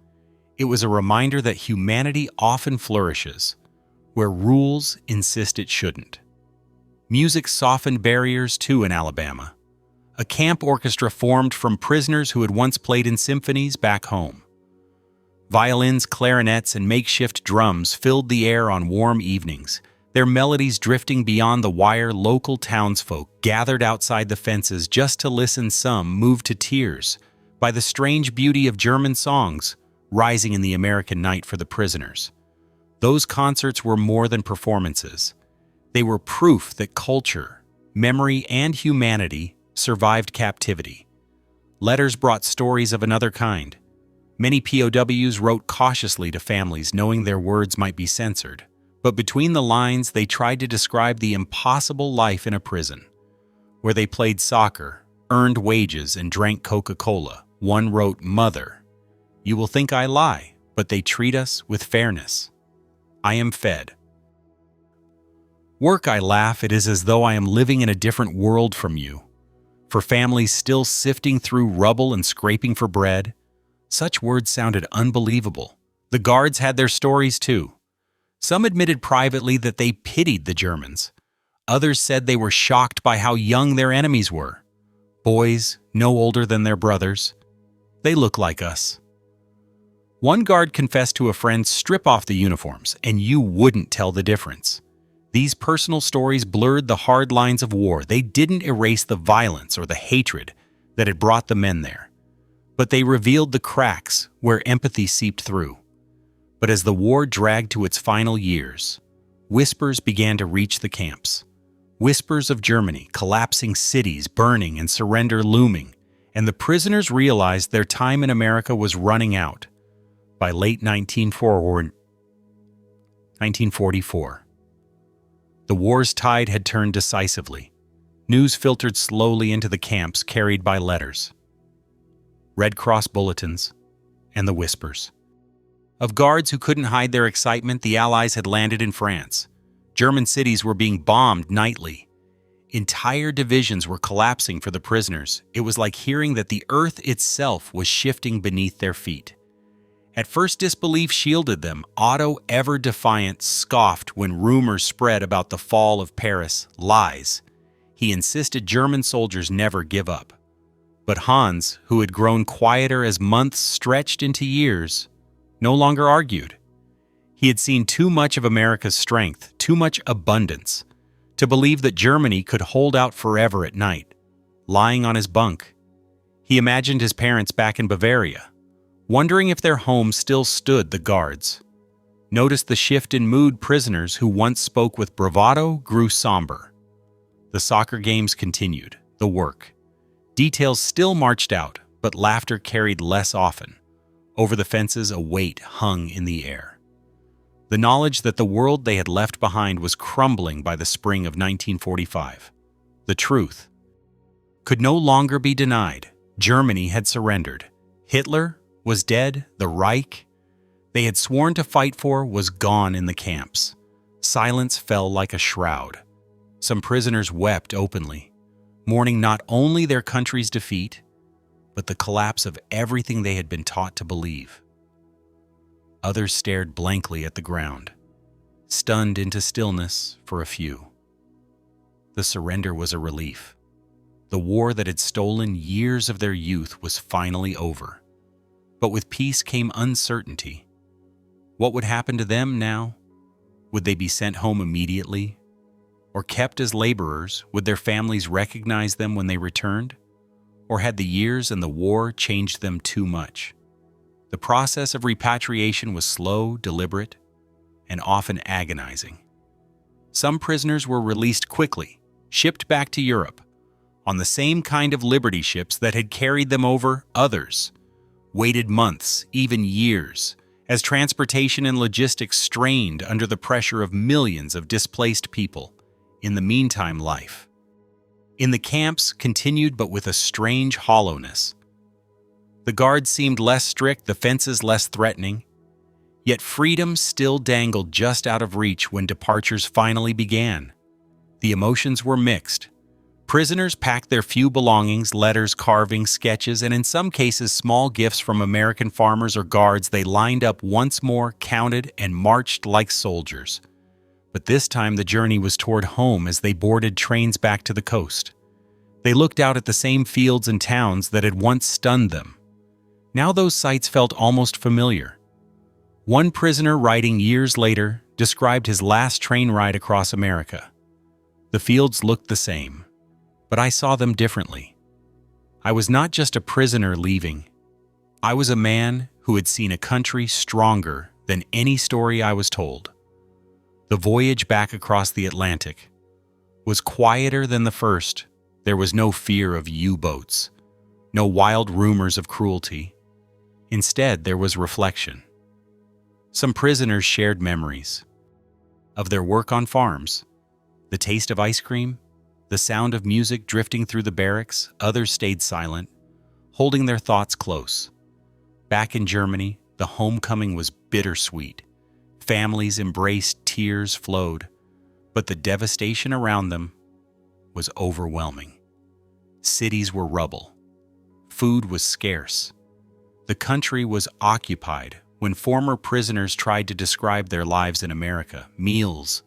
It was a reminder that humanity often flourishes where rules insist it shouldn't. Music softened barriers too in Alabama. A camp orchestra formed from prisoners who had once played in symphonies back home. Violins, clarinets, and makeshift drums filled the air on warm evenings, their melodies drifting beyond the wire. Local townsfolk gathered outside the fences just to listen, some moved to tears by the strange beauty of German songs rising in the American night for the prisoners. Those concerts were more than performances. They were proof that culture, memory, and humanity survived captivity. Letters brought stories of another kind. Many POWs wrote cautiously to families, knowing their words might be censored. But between the lines, they tried to describe the impossible life in a prison, where they played soccer, earned wages, and drank Coca-Cola. One wrote, "Mother, you will think I lie, but they treat us with fairness. I am fed. Work, I laugh, it is as though I am living in a different world from you." For families still sifting through rubble and scraping for bread, such words sounded unbelievable. The guards had their stories too. Some admitted privately that they pitied the Germans. Others said they were shocked by how young their enemies were. Boys, no older than their brothers. They look like us. One guard confessed to a friend, "Strip off the uniforms, and you wouldn't tell the difference." These personal stories blurred the hard lines of war. They didn't erase the violence or the hatred that had brought the men there, but they revealed the cracks where empathy seeped through. But as the war dragged to its final years, whispers began to reach the camps. Whispers of Germany, collapsing cities, burning, and surrender looming, and the prisoners realized their time in America was running out. By late 1944, the war's tide had turned decisively. News filtered slowly into the camps, carried by letters, Red Cross bulletins, and the whispers of guards who couldn't hide their excitement. The Allies had landed in France. German cities were being bombed nightly. Entire divisions were collapsing for the prisoners. It was like hearing that the earth itself was shifting beneath their feet. At first, disbelief shielded them. Otto, ever defiant, scoffed when rumors spread about the fall of Paris. Lies. He insisted German soldiers never give up. But Hans, who had grown quieter as months stretched into years, no longer argued. He had seen too much of America's strength, too much abundance, to believe that Germany could hold out forever. At night, lying on his bunk, he imagined his parents back in Bavaria, wondering if their home still stood. The guards noticed the shift in mood. Prisoners who once spoke with bravado grew somber. The soccer games continued. The work details still marched out, but laughter carried less often. Over the fences, a weight hung in the air. The knowledge that the world they had left behind was crumbling by the spring of 1945. The truth could no longer be denied. Germany had surrendered. Hitler was dead. The Reich they had sworn to fight for was gone in the camps. Silence fell like a shroud. Some prisoners wept openly, mourning not only their country's defeat, but the collapse of everything they had been taught to believe. Others stared blankly at the ground, stunned into stillness for a few. The surrender was a relief. The war that had stolen years of their youth was finally over. But with peace came uncertainty. What would happen to them now? Would they be sent home immediately? Or kept as laborers? Would their families recognize them when they returned? Or had the years and the war changed them too much? The process of repatriation was slow, deliberate, and often agonizing. Some prisoners were released quickly, shipped back to Europe, on the same kind of Liberty ships that had carried them over. Others waited months, even years, as transportation and logistics strained under the pressure of millions of displaced people. In the meantime, life in the camps continued, but with a strange hollowness. The guards seemed less strict, the fences less threatening, yet freedom still dangled just out of reach when departures finally began. The emotions were mixed. Prisoners packed their few belongings, letters, carvings, sketches, and in some cases small gifts from American farmers or guards. They lined up once more, counted, and marched like soldiers. But this time the journey was toward home as they boarded trains back to the coast. They looked out at the same fields and towns that had once stunned them. Now those sights felt almost familiar. One prisoner, writing years later, described his last train ride across America. The fields looked the same, but I saw them differently. I was not just a prisoner leaving. I was a man who had seen a country stronger than any story I was told. The voyage back across the Atlantic was quieter than the first. There was no fear of U-boats, no wild rumors of cruelty. Instead, there was reflection. Some prisoners shared memories of their work on farms, the taste of ice cream, the sound of music drifting through the barracks. Others stayed silent, holding their thoughts close. Back in Germany, the homecoming was bittersweet. Families embraced, tears flowed, but the devastation around them was overwhelming. Cities were rubble. Food was scarce. The country was occupied. When former prisoners tried to describe their lives in America, meals,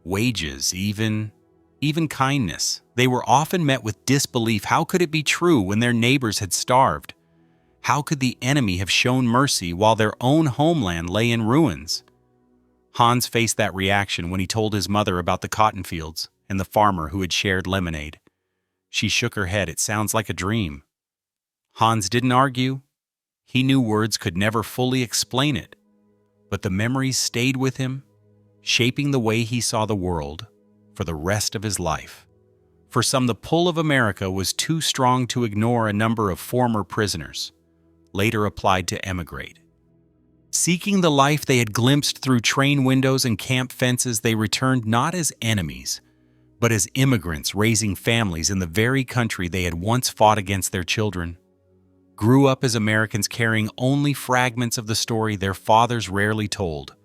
wages, even kindness, they were often met with disbelief. How could it be true when their neighbors had starved? How could the enemy have shown mercy while their own homeland lay in ruins? Hans faced that reaction when he told his mother about the cotton fields and the farmer who had shared lemonade. She shook her head. It sounds like a dream. Hans didn't argue. He knew words could never fully explain it, but the memories stayed with him, shaping the way he saw the world for the rest of his life. For some, the pull of America was too strong to ignore. A number of former prisoners later applied to emigrate. Seeking the life they had glimpsed through train windows and camp fences, they returned not as enemies, but as immigrants raising families in the very country they had once fought against. Their children grew up as Americans, carrying only fragments of the story their fathers rarely told.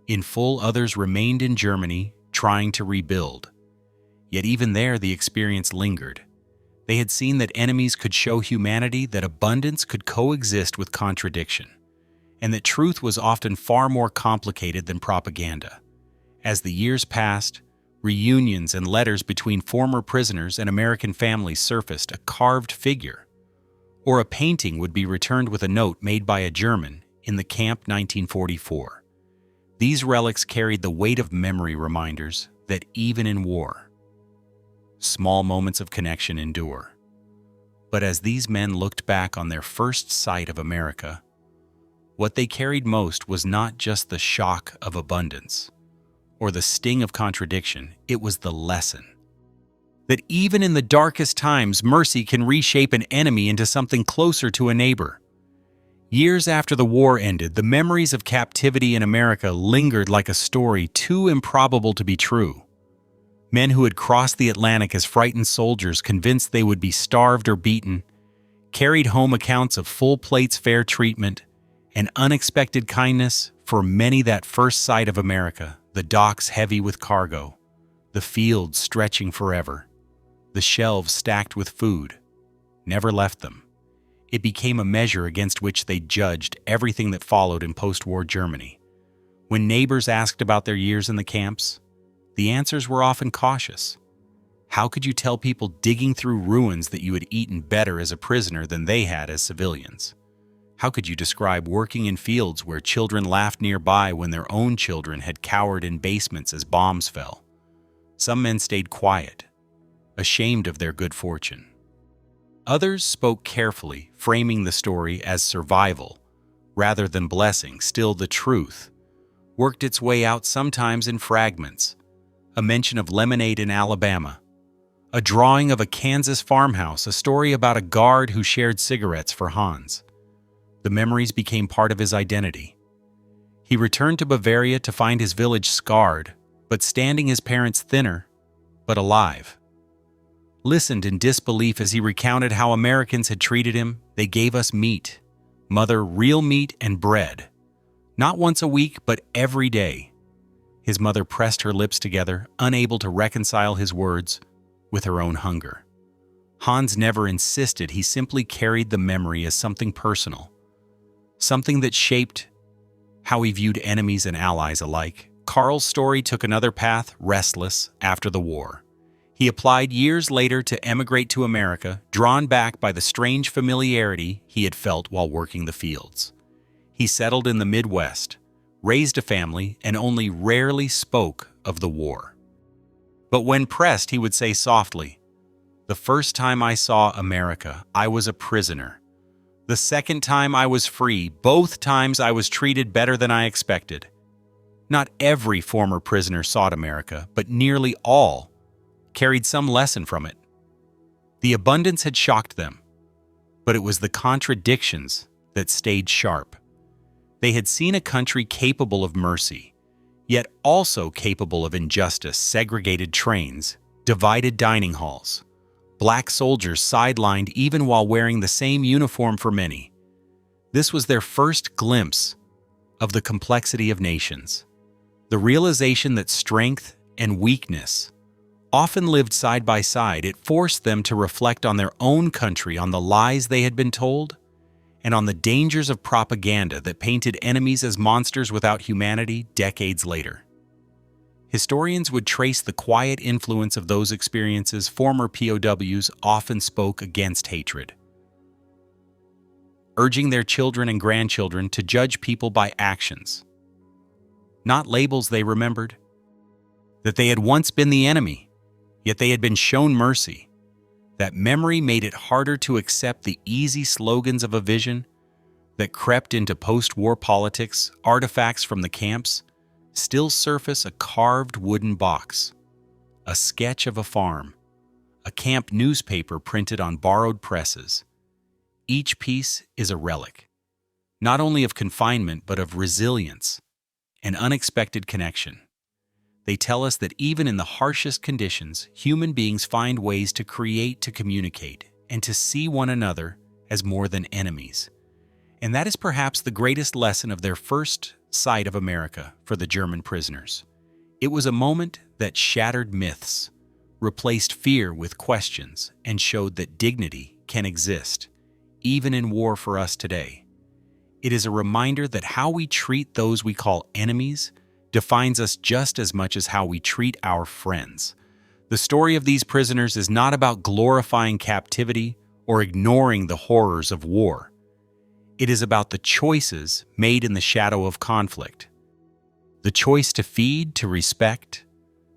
In full, others remained in Germany, trying to rebuild. Yet even there, the experience lingered. They had seen that enemies could show humanity, that abundance could coexist with contradiction, and that truth was often far more complicated than propaganda. As the years passed, reunions and letters between former prisoners and American families surfaced. A carved figure or a painting would be returned with a note made by a German in the camp 1944. These relics carried the weight of memory, reminders that even in war, small moments of connection endure. But as these men looked back on their first sight of America, what they carried most was not just the shock of abundance or the sting of contradiction. It was the lesson that even in the darkest times, mercy can reshape an enemy into something closer to a neighbor. Years after the war ended, the memories of captivity in America lingered like a story too improbable to be true. Men who had crossed the Atlantic as frightened soldiers, convinced they would be starved or beaten, carried home accounts of full plates, fair treatment, and unexpected kindness. For many, that first sight of America, the docks heavy with cargo, the fields stretching forever, the shelves stacked with food, never left them. It became a measure against which they judged everything that followed in post-war Germany. When neighbors asked about their years in the camps, the answers were often cautious. How could you tell people digging through ruins that you had eaten better as a prisoner than they had as civilians? How could you describe working in fields where children laughed nearby when their own children had cowered in basements as bombs fell? Some men stayed quiet, ashamed of their good fortune. Others spoke carefully, framing the story as survival rather than blessing. Still, the truth worked its way out sometimes in fragments. A mention of lemonade in Alabama, a drawing of a Kansas farmhouse, a story about a guard who shared cigarettes for Hans. The memories became part of his identity. He returned to Bavaria to find his village scarred, but standing, his parents thinner, but alive. Listened in disbelief as he recounted how Americans had treated him. They gave us meat, mother, real meat and bread. Not once a week, but every day. His mother pressed her lips together, unable to reconcile his words with her own hunger. Hans never insisted. He simply carried the memory as something personal, something that shaped how he viewed enemies and allies alike. Karl's story took another path, restless after the war. He applied years later to emigrate to America, drawn back by the strange familiarity he had felt while working the fields. He settled in the Midwest, raised a family, and only rarely spoke of the war. But when pressed, he would say softly, "The first time I saw America, I was a prisoner. The second time I was free. Both times I was treated better than I expected." Not every former prisoner sought America, but nearly all carried some lesson from it. The abundance had shocked them, but it was the contradictions that stayed sharp. They had seen a country capable of mercy, yet also capable of injustice. Segregated trains, divided dining halls, black soldiers sidelined even while wearing the same uniform for many. This was their first glimpse of the complexity of nations, the realization that strength and weakness often lived side by side. It forced them to reflect on their own country, on the lies they had been told, and on the dangers of propaganda that painted enemies as monsters without humanity decades later. Historians would trace the quiet influence of those experiences. Former POWs often spoke against hatred, urging their children and grandchildren to judge people by actions, not labels. They remembered that they had once been the enemy, yet they had been shown mercy. That memory made it harder to accept the easy slogans of a vision that crept into post-war politics. Artifacts from the camps still surface: a carved wooden box, a sketch of a farm, a camp newspaper printed on borrowed presses. Each piece is a relic, not only of confinement but of resilience and unexpected connection. They tell us that even in the harshest conditions, human beings find ways to create, to communicate, and to see one another as more than enemies. And that is perhaps the greatest lesson of their first sight of America for the German prisoners. It was a moment that shattered myths, replaced fear with questions, and showed that dignity can exist, even in war for us today. It is a reminder that how we treat those we call enemies defines us just as much as how we treat our friends. The story of these prisoners is not about glorifying captivity or ignoring the horrors of war. It is about the choices made in the shadow of conflict. The choice to feed, to respect,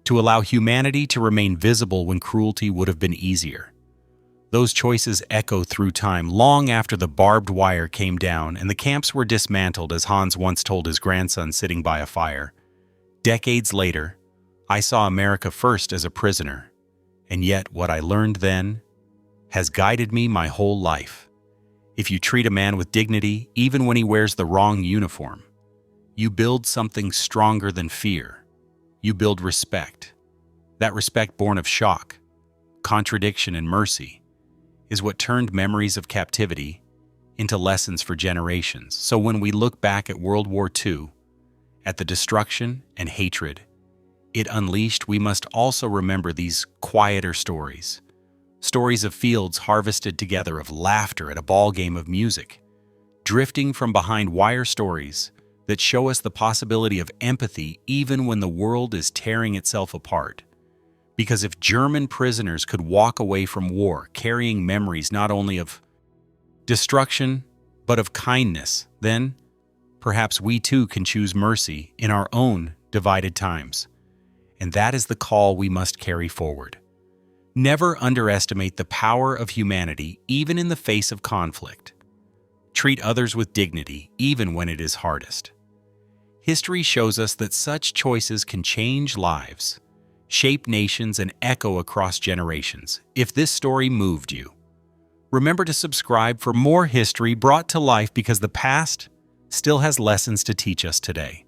to allow humanity to remain visible when cruelty would have been easier. Those choices echo through time, long after the barbed wire came down and the camps were dismantled, as Hans once told his grandson sitting by a fire. Decades later, I saw America first as a prisoner, and yet what I learned then has guided me my whole life. If you treat a man with dignity, even when he wears the wrong uniform, you build something stronger than fear. You build respect. That respect born of shock, contradiction, and mercy is what turned memories of captivity into lessons for generations. So when we look back at World War II, at the destruction and hatred it unleashed, we must also remember these quieter stories Stories of fields harvested together, of laughter at a ball game of music, drifting from behind wire stories that show us the possibility of empathy even when the world is tearing itself apart. Because if German prisoners could walk away from war carrying memories not only of destruction, but of kindness, then perhaps we too can choose mercy in our own divided times. And that is the call we must carry forward. Never underestimate the power of humanity even in the face of conflict. Treat others with dignity even when it is hardest. History shows us that such choices can change lives, shape nations, and echo across generations. If this story moved you, remember to subscribe for more history brought to life, because the past still has lessons to teach us today.